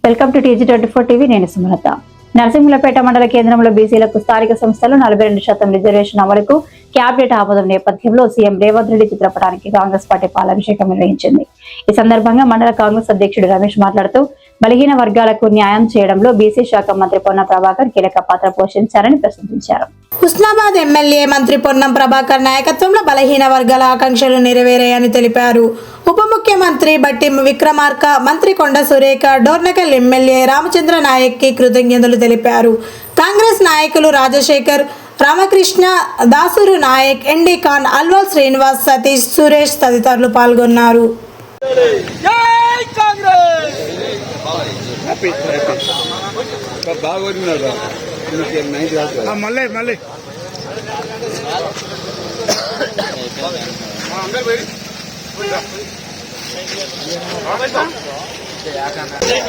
Welcome to TG24 TV. నేను సుమలత. నరసింహులపేట మండల కేంద్రంలో బీసీలకు స్థానిక సంస్థలు 42% రిజర్వేషన్ అమలుకు క్యాబినెట్ ఆమోదం నేపథ్యంలో సీఎం రేవంత్ రెడ్డి చిత్రపటానికి కాంగ్రెస్ పార్టీ పాలాభిషేకం నిర్వహించింది. ఈ సందర్భంగా మండల కాంగ్రెస్ అధ్యక్షుడు రమేష్ మాట్లాడుతూ బలహీన వర్గాలకు న్యాయం చేయడంలో బీసీ శాఖ మంత్రి పొన్నం ప్రభాకర్ కీలక పాత్ర పోషించారని ప్రశంసించారు. హుస్నాబాద్ ఎమ్మెల్యే మంత్రి పొన్నం ప్రభాకర్ నాయకత్వంలో బలహీన వర్గాల ఆకాంక్షలు నెరవేరాయని తెలిపారు. ఉప ముఖ్యమంత్రి బట్టి విక్రమార్క, మంత్రి కొండ సురేఖ, డోర్నకల్ ఎమ్మెల్యే రామచంద్ర నాయక్ కి కృతజ్ఞతలు తెలిపారు. కాంగ్రెస్ నాయకులు రాజశేఖర్, రామకృష్ణ, దాసూరు నాయక్, ఎన్డీ ఖాన్, అల్వాల్ శ్రీనివాస్, సతీష్, సురేష్ తదితరులు పాల్గొన్నారు.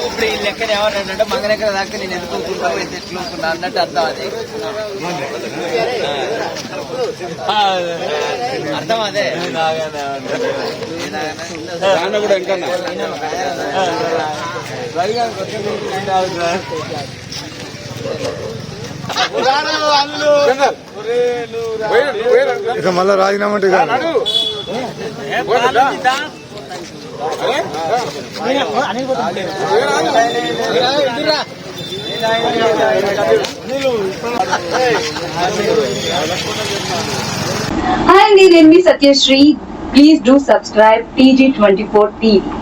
ఇప్పుడు ఈ లెక్కన ఏమంటే మంగళెక్కల దాకా నేను ఎన్నుకోకుండా ఎట్లుకున్నా అన్నట్టు అర్థం. అది అర్థం అదే ఇక మళ్ళా రాజీనామా Hi, నేను Satyashree. Please do subscribe TG24 TV.